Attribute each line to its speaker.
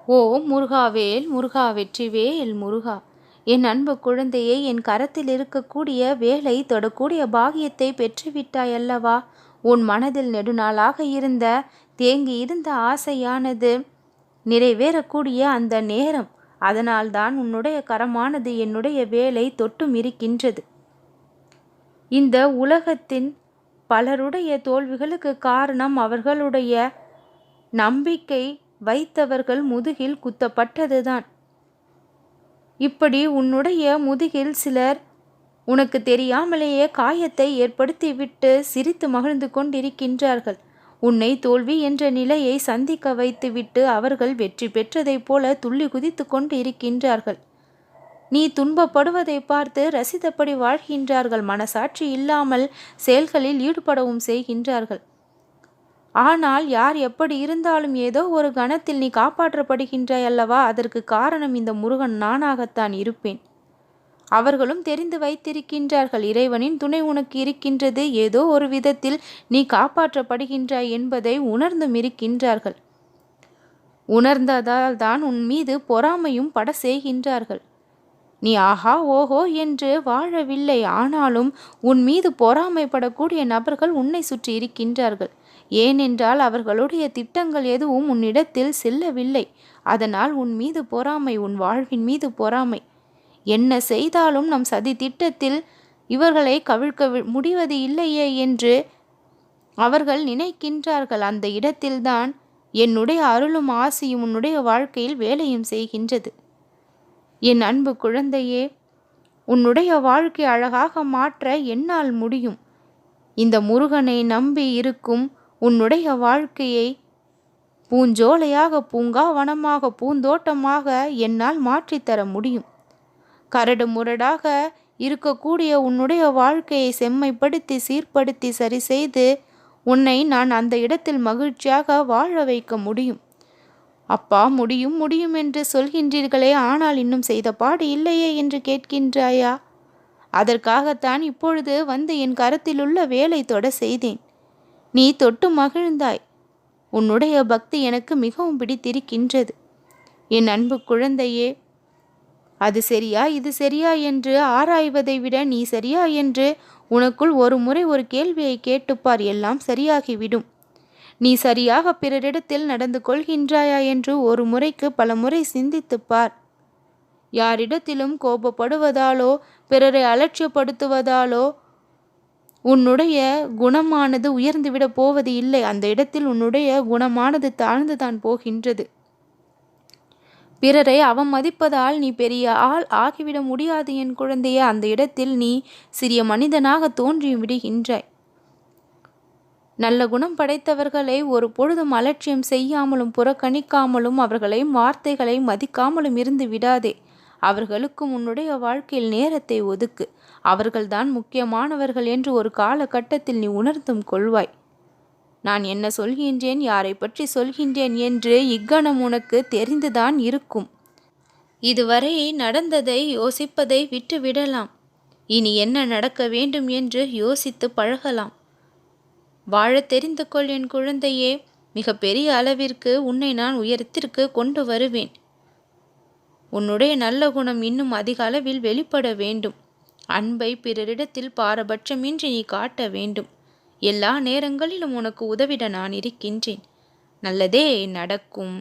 Speaker 1: ஓ முருகாவேல் முருகா வெற்றிவேல் முருகா! என் அன்பு குழந்தையை, என் கரத்தில் இருக்கக்கூடிய வேலை தொடக்கூடிய பாகியத்தை பெற்றுவிட்டாய் அல்லவா? உன் மனதில் நெடுநாளாக இருந்த தேங்கி இருந்த ஆசையானது நிறைவேறக்கூடிய அந்த நேரம். அதனால்தான் உன்னுடைய கரமானது என்னுடைய வேலை தொட்டும் இருக்கின்றது. இந்த உலகத்தின் பலருடைய தோல்விகளுக்கு காரணம் அவர்களுடைய நம்பிக்கை வைத்தவர்கள் முதுகில் குத்தப்பட்டதுதான். இப்படி உன்னுடைய முதுகில் சிலர் உனக்கு தெரியாமலேயே காயத்தை ஏற்படுத்திவிட்டு சிரித்து மகிழ்ந்து கொண்டிருக்கின்றார்கள். உன்னை தோல்வி என்ற நிலையை சந்திக்க வைத்துவிட்டு அவர்கள் வெற்றி பெற்றதைப் போல துள்ளி குதித்து கொண்டு இருக்கின்றார்கள். நீ துன்பப்படுவதை பார்த்து ரசித்தபடி வாழ்கின்றார்கள். மனசாட்சி இல்லாமல் செயல்களில் ஈடுபடவும் செய்கின்றார்கள். ஆனால் யார் எப்படி இருந்தாலும் ஏதோ ஒரு கணத்தில் நீ காப்பாற்றப்படுகின்றாய் அல்லவா? அதற்கு காரணம் இந்த முருகன் நானாகத்தான் இருப்பேன். அவர்களும் தெரிந்து வைத்திருக்கின்றார்கள். இறைவனின் துணை உனக்கு இருக்கின்றது. ஏதோ ஒரு விதத்தில் நீ காப்பாற்றப்படுகின்றாய் என்பதை உணர்ந்தும் இருக்கின்றார்கள். உணர்ந்ததால் தான் உன் மீது பொறாமையும் பட செய்கின்றார்கள். நீ ஆஹா ஓஹோ என்று வாழவில்லை. ஆனாலும் உன் மீது பொறாமைப்படக்கூடிய நபர்கள் உன்னை சுற்றி இருக்கின்றார்கள். ஏனென்றால் அவர்களுடைய திட்டங்கள் எதுவும் உன்னிடத்தில் செல்லவில்லை. அதனால் உன் மீது பொறாமை, உன் வாழ்வின் மீது பொறாமை. என்ன செய்தாலும் நம் சதி திட்டத்தில் இவர்களை கவிழ்க்க முடிவது இல்லையே என்று அவர்கள் நினைக்கின்றார்கள். அந்த இடத்தில்தான் என்னுடைய அருளும் ஆசையும் உன்னுடைய வாழ்க்கையில் வேலையும் செய்கின்றது. என் அன்பு குழந்தையே, உன்னுடைய வாழ்க்கை அழகாக மாற்ற என்னால் முடியும். இந்த முருகனை நம்பி இருக்கும் உன்னுடைய வாழ்க்கையை பூஞ்சோலையாக, பூங்காவனமாக, பூந்தோட்டமாக என்னால் மாற்றித்தர முடியும். கரடு முரடாக இருக்கக்கூடிய உன்னுடைய வாழ்க்கையை செம்மைப்படுத்தி சீர்படுத்தி சரி செய்து உன்னை நான் அந்த இடத்தில் மகிழ்ச்சியாக வாழ வைக்க முடியும். அப்பா முடியும் முடியும் என்று சொல்கின்றீர்களே, ஆனால் இன்னும் செய்த பாடு இல்லையே என்று கேட்கின்றாயா? அதற்காகத்தான் இப்பொழுது வந்து என் கரத்திலுள்ள வேலை தொட செய்தேன். நீ தொட்டு மகிழ்ந்தாய். உன்னுடைய பக்தி எனக்கு மிகவும் பிடித்திருக்கின்றது. என் அன்பு குழந்தையே, அது சரியா இது சரியா என்று ஆராய்வதை விட நீ சரியா என்று உனக்குள் ஒரு முறை ஒரு கேள்வியை கேட்டுப்பார். எல்லாம் சரியாகிவிடும். நீ சரியாக பிறரிடத்தில் நடந்து கொள்கின்றாயா என்று ஒரு முறைக்கு பல முறை சிந்தித்துப்பார். யாரிடத்திலும் கோபப்படுவதாலோ பிறரை அலட்சியப்படுத்துவதாலோ உன்னுடைய குணமானது உயர்ந்துவிட போவது இல்லை. அந்த இடத்தில் உன்னுடைய குணமானது தாழ்ந்துதான் போகின்றது. பிறரை அவமதிப்பதால் நீ பெரிய ஆள் ஆகிவிட முடியாது என் குழந்தையே. அந்த இடத்தில் நீ சிறிய மனிதனாக தோன்றி விடுகின்றாய். நல்ல குணம் படைத்தவர்களை ஒரு பொழுதும் அலட்சியம் செய்யாமலும் புறக்கணிக்காமலும் அவர்களை வார்த்தைகளை மதிக்காமலும் இருந்து விடாதே. அவர்களுக்கும் உன்னுடைய வாழ்க்கையில் நேரத்தை ஒதுக்கு. அவர்கள்தான் முக்கியமானவர்கள் என்று ஒரு காலகட்டத்தில் நீ உணர்ந்தும் கொள்வாய். நான் என்ன சொல்கின்றேன், யாரை பற்றி சொல்கின்றேன் என்று இக்கணம் உனக்கு தெரிந்துதான் இருக்கும். இதுவரை நடந்ததை யோசிப்பதை விட்டு விடலாம். இனி என்ன நடக்க வேண்டும் என்று யோசித்து பழகலாம். வாழ தெரிந்து கொள் என் குழந்தையே. மிக பெரிய அளவிற்கு உன்னை நான் உயரத்திற்கு கொண்டு வருவேன். உன்னுடைய நல்ல குணம் இன்னும் அதிக அளவில் வெளிப்பட வேண்டும். அன்பை பிறரிடத்தில் பாரபட்சமின்றி நீ காட்ட வேண்டும். எல்லா நேரங்களிலும் உனக்கு உதவிட நான் இருக்கின்றேன். நல்லதே நடக்கும்.